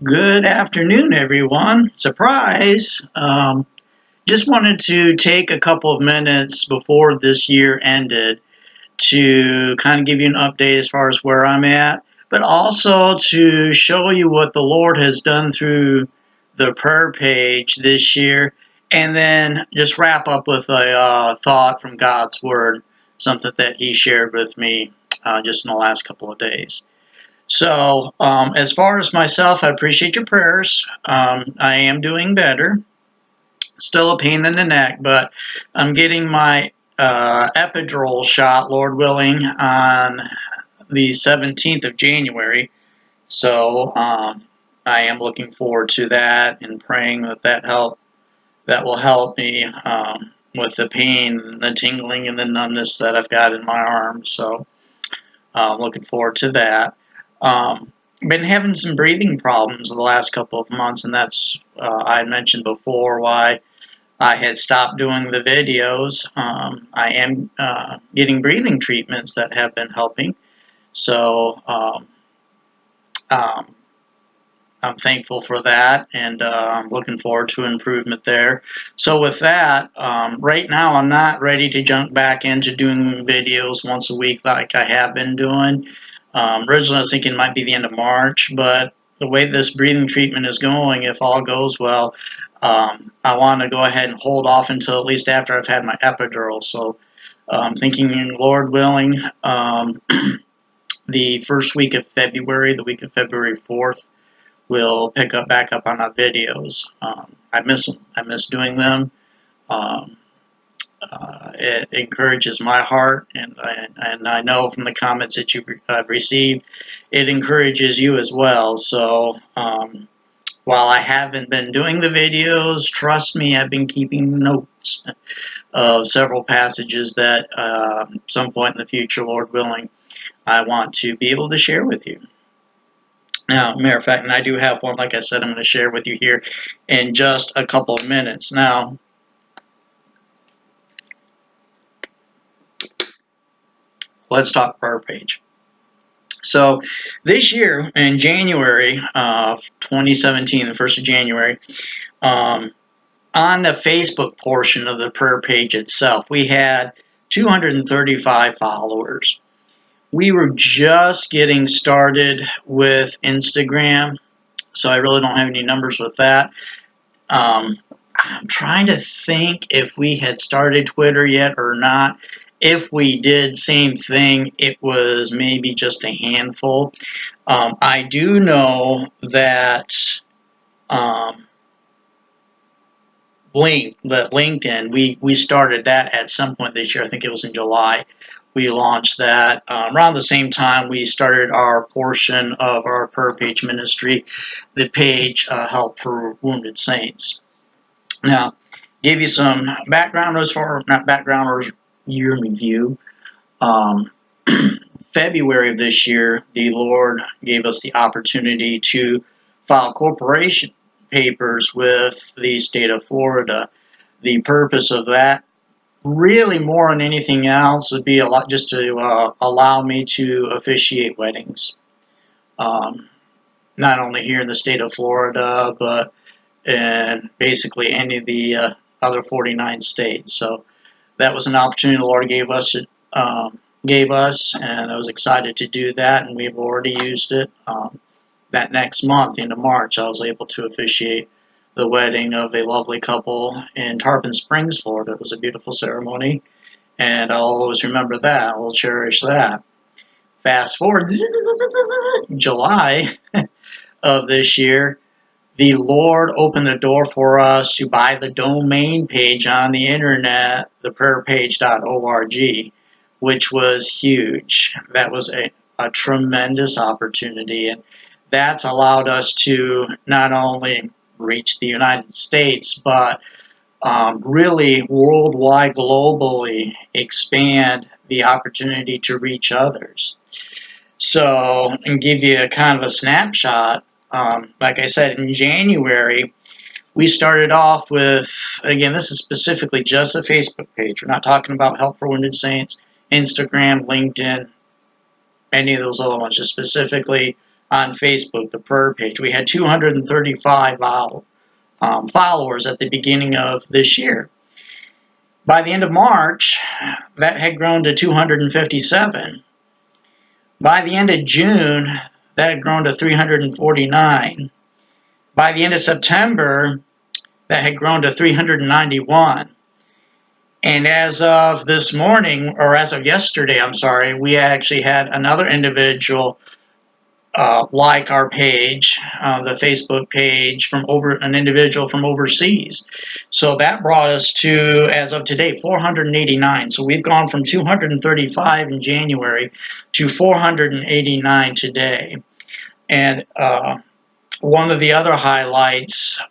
Good afternoon, everyone. Surprise! Just wanted to take a couple of minutes before this year ended to kind of give you an update as far as where I'm at, but also to show you what the Lord has done through the prayer page this year, and then just wrap up with a thought from God's Word, something that He shared with me just in the last couple of days. So, as far as myself, I appreciate your prayers. I am doing better. Still a pain in the neck, but I'm getting my epidural shot, Lord willing, on the 17th of January. So, I am looking forward to that and praying that will help me with the pain, the tingling, and the numbness that I've got in my arm. So, looking forward to that. Been having some breathing problems the last couple of months, and that's I had mentioned before why I had stopped doing the videos. I am getting breathing treatments that have been helping, so um, I'm thankful for that, and I'm looking forward to improvement there. So with that, right now I'm not ready to jump back into doing videos once a week like I have been doing. Originally I was thinking it might be the end of March, but the way this breathing treatment is going, if all goes well, I want to go ahead and hold off until at least after I've had my epidural. So I'm thinking, Lord willing, the first week of February, the week of February 4th, we'll pick up back up on our videos. I miss them. I miss doing them. Um, it encourages my heart, and I know from the comments that you've received, it encourages you as well. So while I haven't been doing the videos, trust me, I've been keeping notes of several passages that some point in the future, Lord willing, I want to be able to share with you. Now, matter of fact, and I do have one, like I said, I'm going to share with you here in just a couple of minutes. Now, let's talk prayer page. So, this year, in January of 2017, the 1st of January, on the Facebook portion of the prayer page itself, we had 235 followers. We were just getting started with Instagram, so I really don't have any numbers with that. I'm trying to think if we had started Twitter yet or not. If we did, same thing, it was maybe just a handful. I do know that LinkedIn, we started that at some point this year. I think it was in July. We launched that. Around the same time, we started our portion of our prayer page ministry, the page Help for Wounded Saints. Now, give you some background as far, not background or year review. February of this year, the Lord gave us the opportunity to file corporation papers with the state of Florida. The purpose of that, really more than anything else, would be a lot just to allow me to officiate weddings. Not only here in the state of Florida, but in basically any of the other 49 states. So that was an opportunity the Lord gave us, and I was excited to do that, and we've already used it. That next month, into March, I was able to officiate the wedding of a lovely couple in Tarpon Springs, Florida. It was a beautiful ceremony, and I'll always remember that. I will cherish that. Fast forward July of this year, the Lord opened the door for us to buy the domain page on the internet, theprayerpage.org, which was huge. That was a tremendous opportunity, and that's allowed us to not only reach the United States, but really worldwide, globally expand the opportunity to reach others. So, and give you a kind of a snapshot, like I said, in January, we started off with, again, this is specifically just a Facebook page. We're not talking about Help for Wounded Saints, Instagram, LinkedIn, any of those other ones, just specifically on Facebook, the prayer page. We had 235 followers at the beginning of this year. By the end of March, that had grown to 257. By the end of June, that had grown to 349. By the end of September, that had grown to 391. And as of this morning, or as of yesterday, I'm sorry, we actually had another individual like our page, the Facebook page, from an individual from overseas. So that brought us to, as of today, 489. So we've gone from 235 in January to 489 today. And one of the other highlights,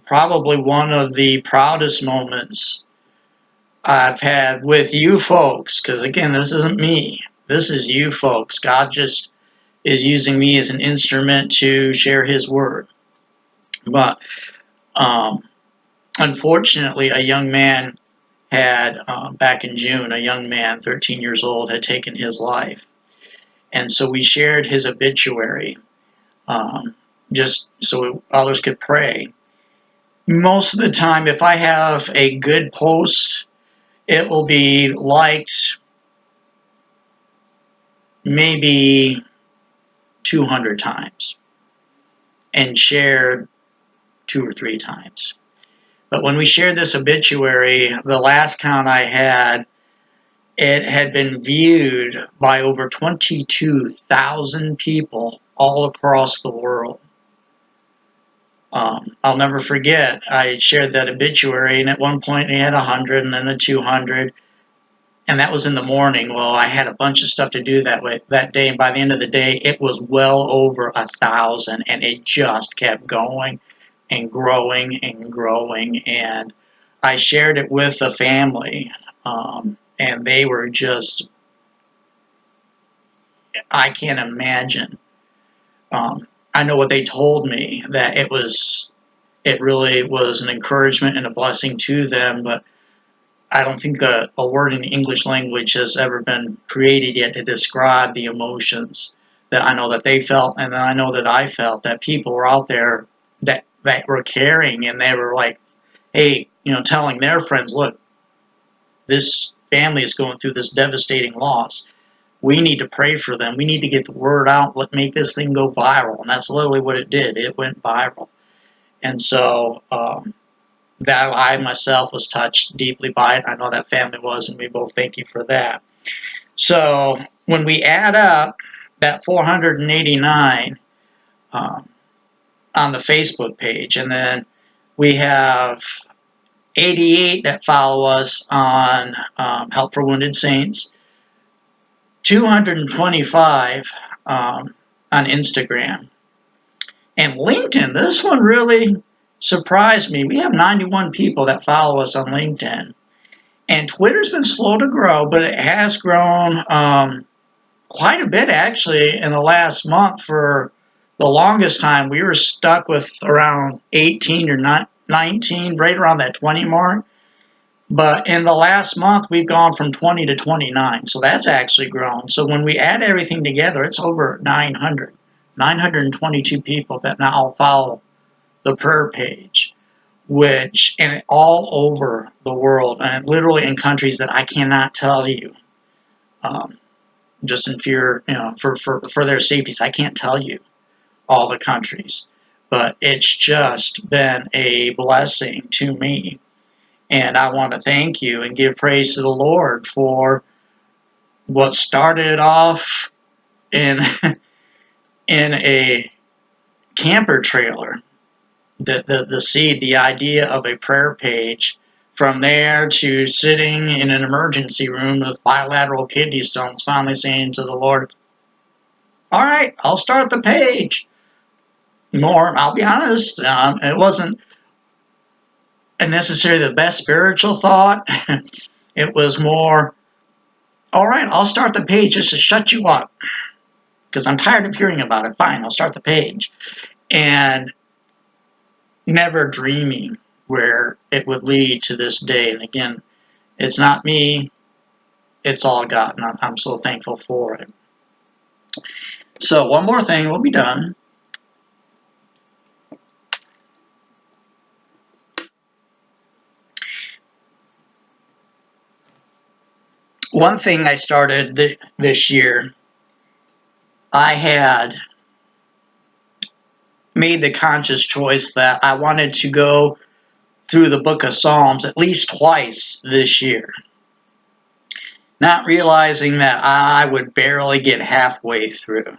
probably one of the proudest moments I've had with you folks, because again, this isn't me. This is you folks. God just is using me as an instrument to share His word. But unfortunately, a young man had, back in June, a young man, 13 years old, had taken his life. And so we shared his obituary just so others could pray. Most of the time, if I have a good post, it will be liked maybe 200 times and shared 2 or 3 times. But when we shared this obituary, the last count I had, it had been viewed by over 22,000 people all across the world. I'll never forget, I shared that obituary, and at one point they had 100 and then 200. And that was in the morning. Well, I had a bunch of stuff to do that day, and by the end of the day, it was well over 1,000, and it just kept going and growing and growing. And I shared it with the family, and they were just, I can't imagine. I know what they told me, that it really was an encouragement and a blessing to them, but I don't think a word in the English language has ever been created yet to describe the emotions that I know that they felt, and then I know that I felt, that people were out there that were caring, and they were like, hey, telling their friends, look, this family is going through this devastating loss. We need to pray for them. We need to get the word out. Let make this thing go viral. And that's literally what it did. It went viral. And so that I myself was touched deeply by it. I know that family was, and we both thank you for that. So when we add up that 489 on the Facebook page, and then we have 88 that follow us on Help for Wounded Saints, 225 on Instagram, and LinkedIn. This one really surprised me. We have 91 people that follow us on LinkedIn. And Twitter's been slow to grow, but it has grown quite a bit, actually, in the last month. For the longest time, we were stuck with around 18 or 19, right around that 20 mark. But in the last month, we've gone from 20 to 29. So that's actually grown. So when we add everything together, it's over 900. 922 people that now follow the prayer page, and all over the world, and literally in countries that I cannot tell you, just in fear, for their safeties. I can't tell you all the countries, but it's just been a blessing to me. And I want to thank you and give praise to the Lord for what started off in a camper trailer. The seed, the idea of a prayer page, from there to sitting in an emergency room with bilateral kidney stones, finally saying to the Lord, all right, I'll start the page. I'll be honest, it wasn't necessarily the best spiritual thought. It was more, all right, I'll start the page just to shut you up, because I'm tired of hearing about it. Fine, I'll start the page. And never dreaming where it would lead to this day. And again, it's not me, it's all God, and I'm so thankful for it. So one more thing, we'll be done. One thing I started this year, I had made the conscious choice that I wanted to go through the book of Psalms at least twice this year. Not realizing that I would barely get halfway through.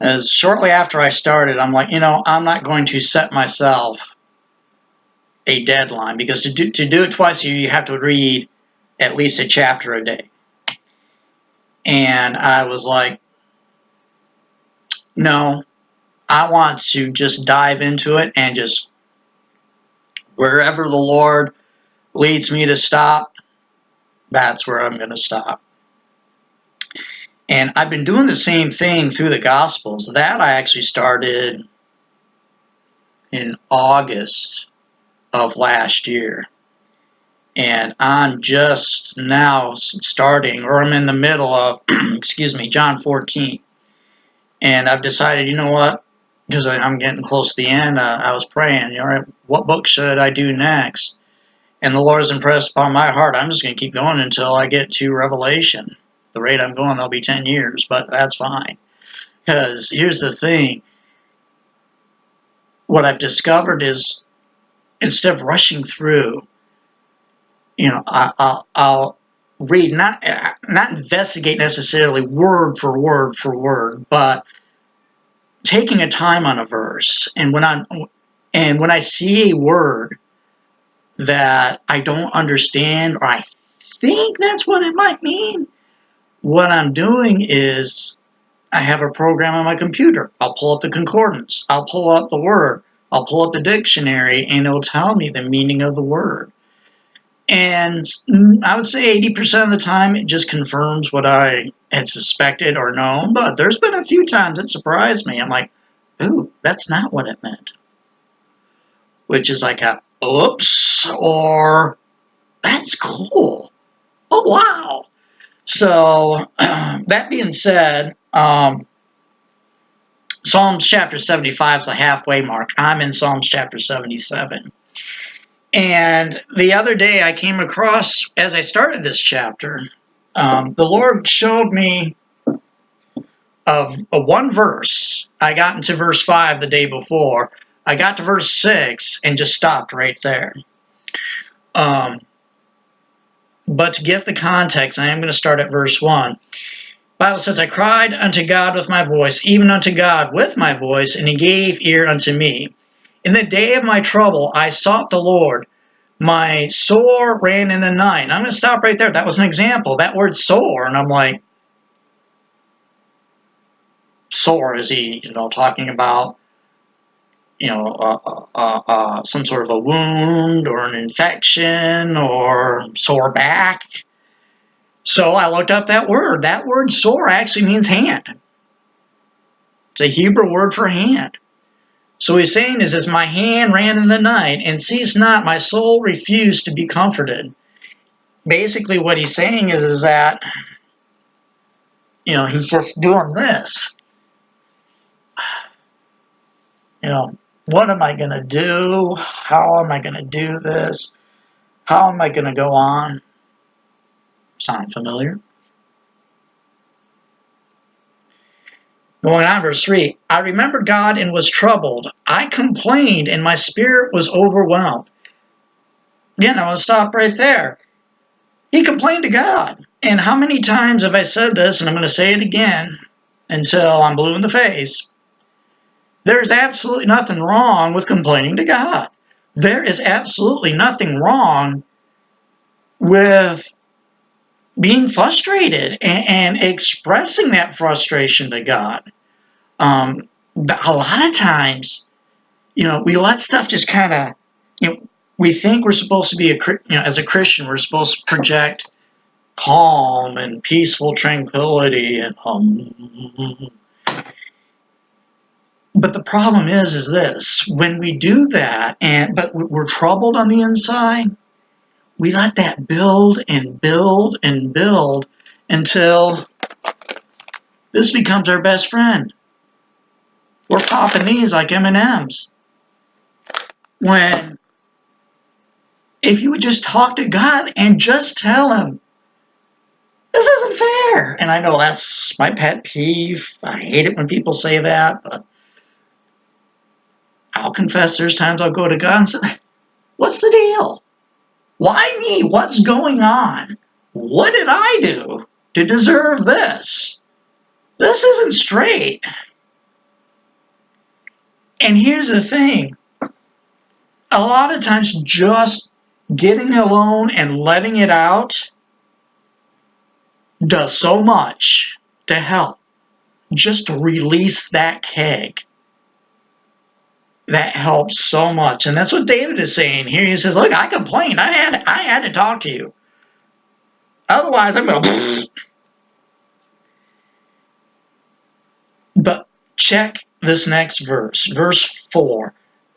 As shortly after I started, I'm like, I'm not going to set myself a deadline, because to do it twice a year, you have to read at least a chapter a day. And I was like, no, I want to just dive into it, and just wherever the Lord leads me to stop, that's where I'm going to stop. And I've been doing the same thing through the Gospels. That I actually started in August of last year. And I'm just now starting, or I'm in the middle of, John 14. And I've decided, you know what? Because I'm getting close to the end, I was praying, what book should I do next? And the Lord has impressed upon my heart, I'm just going to keep going until I get to Revelation. The rate I'm going, that'll be 10 years, but that's fine. Because here's the thing. What I've discovered is, instead of rushing through, I'll read, not investigate necessarily word for word, but taking a time on a verse. And when I see a word that I don't understand, or I think that's what it might mean, what I'm doing is I have a program on my computer. I'll pull up the concordance. I'll pull up the word. I'll pull up the dictionary, and it'll tell me the meaning of the word. And I would say 80% of the time it just confirms what I had suspected or known. But there's been a few times it surprised me. I'm like, ooh, that's not what it meant. Which is like a, oops, or that's cool. Oh, wow. So that being said, Psalms chapter 75 is the halfway mark. I'm in Psalms chapter 77. And the other day I came across, as I started this chapter, the Lord showed me of a one verse. I got into verse 5 the day before. I got to verse 6 and just stopped right there. But to get the context, I am going to start at verse 1. The Bible says, I cried unto God with my voice, even unto God with my voice, and he gave ear unto me. In the day of my trouble I sought the Lord. My sore ran in the night. And I'm going to stop right there. That was an example. That word sore, and I'm like, sore, is he, talking about, some sort of a wound or an infection or sore back? So I looked up that word. That word sore actually means hand. It's a Hebrew word for hand. So he's saying is, as my hand ran in the night, and ceased not, my soul refused to be comforted. Basically what he's saying is that, he's just doing this. What am I going to do? How am I going to do this? How am I going to go on? Sound familiar? Going on, verse 3. I remembered God and was troubled. I complained and my spirit was overwhelmed. Again, I want to stop right there. He complained to God. And how many times have I said this, and I'm going to say it again until I'm blue in the face. There's absolutely nothing wrong with complaining to God. There is absolutely nothing wrong with being frustrated and expressing that frustration to God. A lot of times, we let stuff just kind of, we think we're supposed to be, as a Christian, we're supposed to project calm and peaceful tranquility and but the problem is this: when we do that, but we're troubled on the inside, we let that build and build and build until This becomes our best friend. We're popping these like M&Ms. When, if you would just talk to God and just tell him, this isn't fair. And I know that's my pet peeve. I hate it when people say that, but I'll confess there's times I'll go to God and say, what's the deal? Why me? What's going on? What did I do to deserve this? This isn't straight. And here's the thing. A lot of times just getting alone and letting it out does so much to help. Just to release that keg. That helps so much. And that's what David is saying here. He says, look, I complained. I had to talk to you. Otherwise, I'm going to... But check this next verse. Verse 4.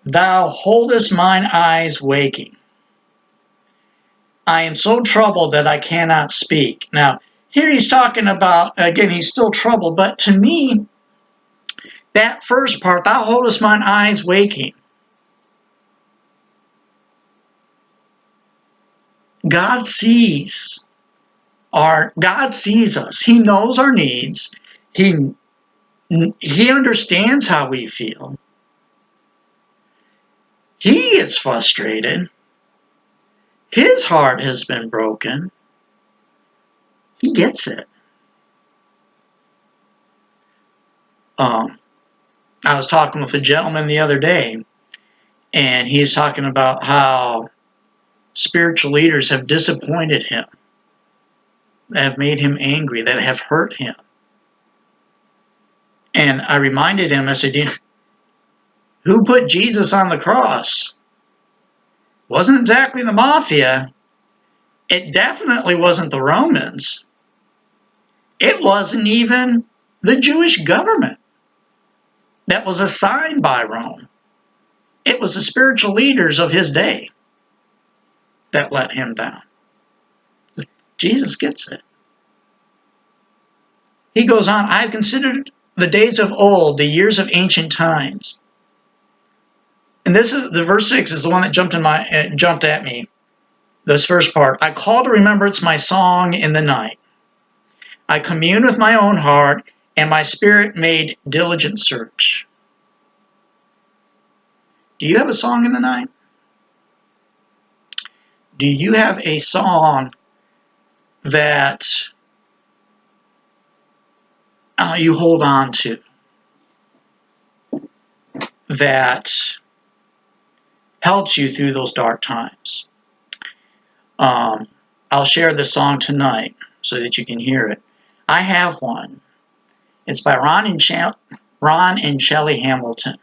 Thou holdest mine eyes waking. I am so troubled that I cannot speak. Now, here he's talking about, again, he's still troubled. But to me, that first part, thou holdest mine eyes waking. God sees us. He knows our needs. He understands how we feel. He gets frustrated. His heart has been broken. He gets it. I was talking with a gentleman the other day, and he's talking about how spiritual leaders have disappointed him, that have made him angry, that have hurt him. And I reminded him, I said, who put Jesus on the cross? Wasn't exactly the mafia. It definitely wasn't the Romans. It wasn't even the Jewish government that was assigned by Rome. It was the spiritual leaders of his day that let him down. Jesus gets it. He goes on, I have considered the days of old, the years of ancient times. And this is the verse 6 is the one that jumped at me. This first part. I call to remembrance my song in the night. I commune with my own heart, and my spirit made diligent search. Do you have a song in the night? Do you have a song that you hold on to, that helps you through those dark times? I'll share the song tonight so that you can hear it. I have one. It's by Ron and Shelley Hamilton.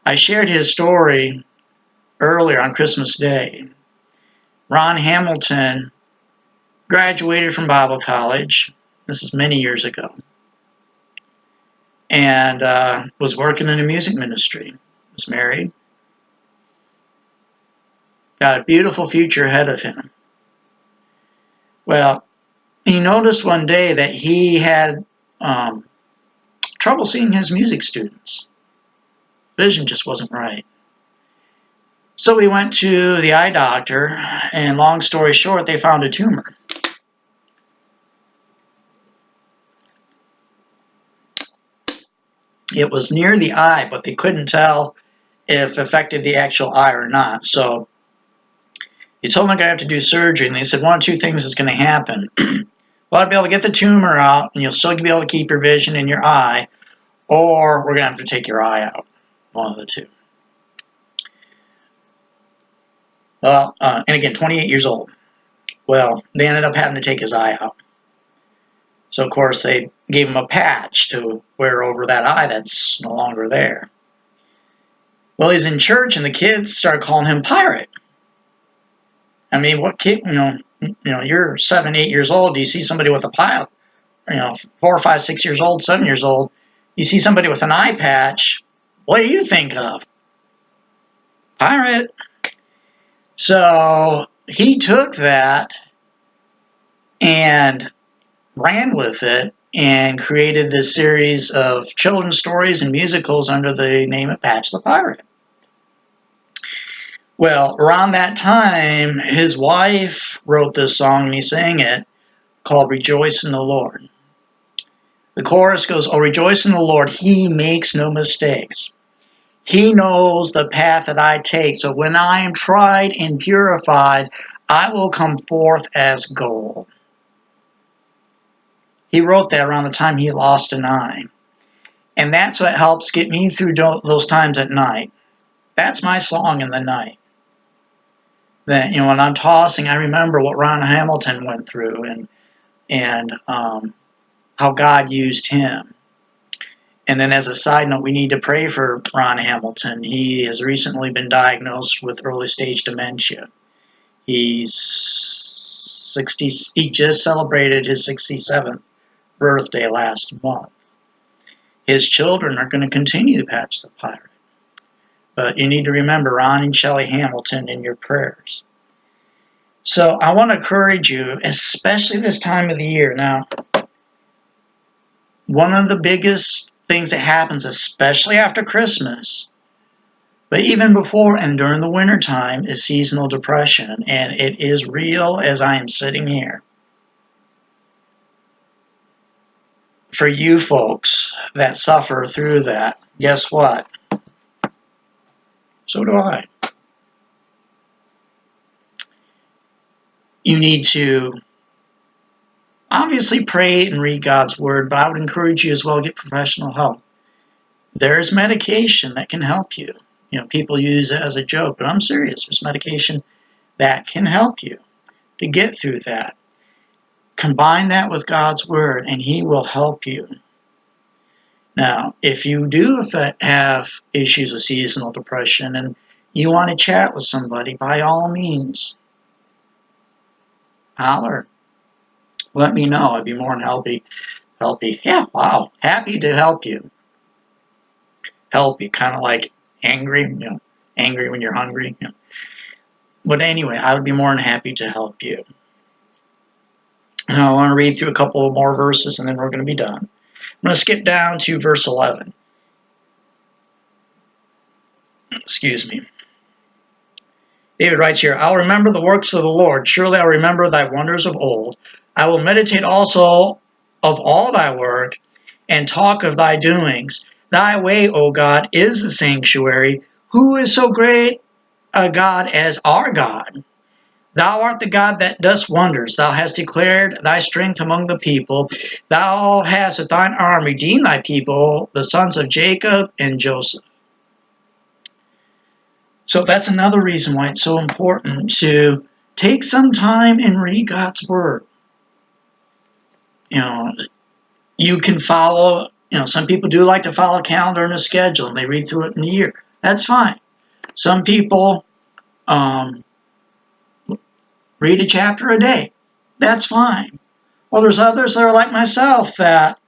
I shared his story earlier on Christmas Day. Ron Hamilton graduated from Bible college. This is many years ago. And was working in a music ministry. Was married. Got a beautiful future ahead of him. Well, he noticed one day that he had trouble seeing his music students. Vision just wasn't right. So he went to the eye doctor, and long story short, they found a tumor. It was near the eye, but they couldn't tell if it affected the actual eye or not. So he told them I have to do surgery, and they said one of two things is going to happen. Well, I'll be able to get the tumor out, and you'll still be able to keep your vision in your eye, or we're going to have to take your eye out. One of the two. Well, and again, 28 years old. Well, they ended up having to take his eye out. So, of course, they gave him a patch to wear over that eye that's no longer there. Well, he's in church, and the kids started calling him Pirate. I mean, what kid, you're 7, 8 years old. Do you see somebody with a pilot? 4, 5, 6 years old, 7 years old. You see somebody with an eye patch. What do you think of? Pirate. So he took that and ran with it and created this series of children's stories and musicals under the name of Patch the Pirate. Well, around that time, his wife wrote this song and he sang it, called Rejoice in the Lord. The chorus goes, "Oh, rejoice in the Lord, he makes no mistakes. He knows the path that I take, so when I am tried and purified, I will come forth as gold." He wrote that around the time he lost an eye. And that's what helps get me through those times at night. That's my song in the night. That, you know, when I'm tossing, I remember what Ron Hamilton went through and how God used him. And then as a side note, we need to pray for Ron Hamilton. He has recently been diagnosed with early stage dementia. He's 60, he just celebrated his 67th birthday last month. His children are going to continue to Patch the Pirate. But you need to remember Ron and Shelley Hamilton in your prayers. So I want to encourage you, especially this time of the year. Now, one of the biggest things that happens, especially after Christmas, but even before and during the wintertime, is seasonal depression. And it is real as I am sitting here. For you folks that suffer through that, guess what? So do I. You need to obviously pray and read God's word, but I would encourage you as well to get professional help. There's medication that can help you. You know, people use it as a joke, but I'm serious. There's medication that can help you to get through that. Combine that with God's word, and He will help you. Now, if you do have issues with seasonal depression and you want to chat with somebody, by all means, holler. Let me know. I'd be more than happy. Yeah, wow. Happy to help you. Help you, kind of like angry, you know, angry when you're hungry. You know. But anyway, I would be more than happy to help you. Now, I want to read through a couple of more verses and then we're going to be done. I'm going to skip down to verse 11. Excuse me. David writes here, "I'll remember the works of the Lord. Surely I'll remember thy wonders of old. I will meditate also of all thy work and talk of thy doings. Thy way, O God, is the sanctuary. Who is so great a God as our God? Thou art the God that dost wonders. Thou hast declared thy strength among the people. Thou hast with thine arm redeemed thy people, the sons of Jacob and Joseph." So that's another reason why it's so important to take some time and read God's word. You know, you can follow, you know, some people do like to follow a calendar and a schedule, and they read through it in a year. That's fine. Some people read a chapter a day. That's fine. Well, there's others that are like myself that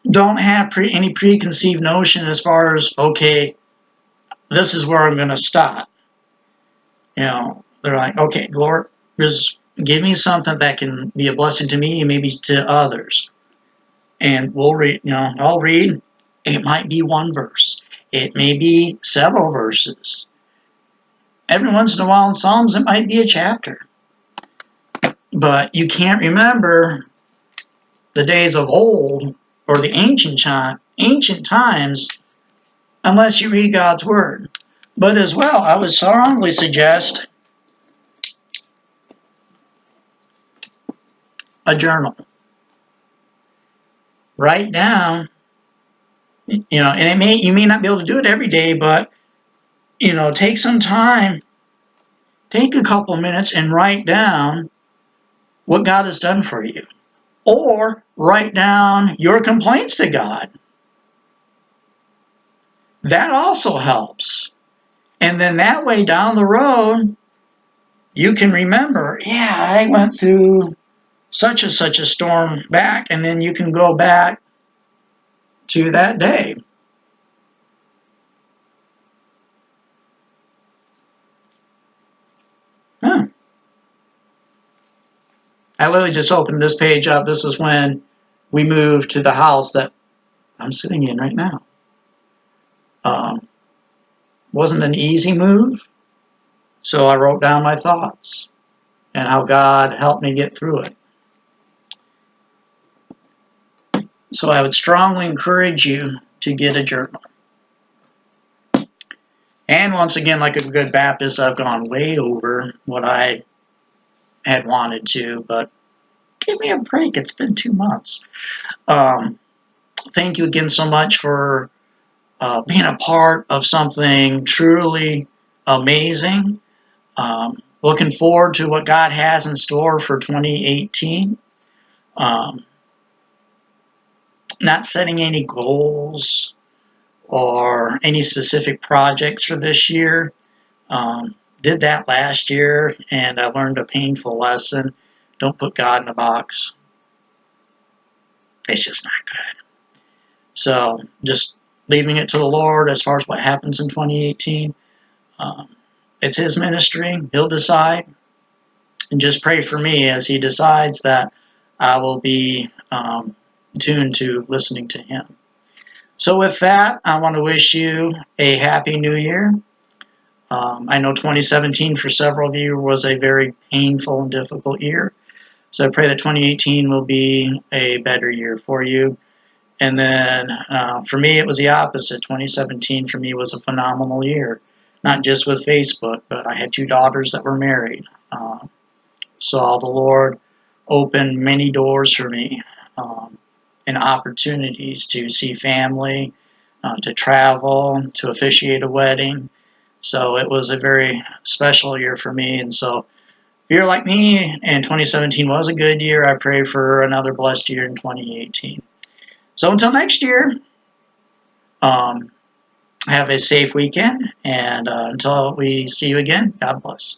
don't have any preconceived notion as far as, okay, this is where I'm going to stop. You know, they're like, okay, Lord, just give me something that can be a blessing to me and maybe to others. And we'll read, you know, I'll read. It might be one verse. It may be several verses. Every once in a while in Psalms, it might be a chapter. But you can't remember the days of old or the ancient times unless you read God's word. But as well, I would strongly suggest a journal. Write down, you know, and you may not be able to do it every day, but, you know, take some time, take a couple minutes and write down what God has done for you. Or write down your complaints to God. That also helps. And then that way down the road, you can remember, yeah, I went through such and such a storm back, and then you can go back to that day. I literally just opened this page up. This is when we moved to the house that I'm sitting in right now. Wasn't an easy move, so I wrote down my thoughts and how God helped me get through it. So I would strongly encourage you to get a journal. And once again, like a good Baptist, I've gone way over what I had wanted to, but give me a break. It's been 2 months. Thank you again so much for being a part of something truly amazing. Looking forward to what God has in store for 2018. Not setting any goals or any specific projects for this year. Did that last year, and I learned a painful lesson. Don't put God in a box. It's just not good. So just leaving it to the Lord as far as what happens in 2018. It's His ministry. He'll decide. And just pray for me as He decides that I will be tuned to listening to Him. So with that, I want to wish you a Happy New Year. I know 2017 for several of you was a very painful and difficult year. So I pray that 2018 will be a better year for you. And then for me, it was the opposite. 2017 for me was a phenomenal year, not just with Facebook, but I had 2 daughters that were married. Saw the Lord open many doors for me and opportunities to see family, to travel, to officiate a wedding. So it was a very special year for me. And so if you're like me and 2017 was a good year, I pray for another blessed year in 2018. So until next year, have a safe weekend. And until we see you again, God bless.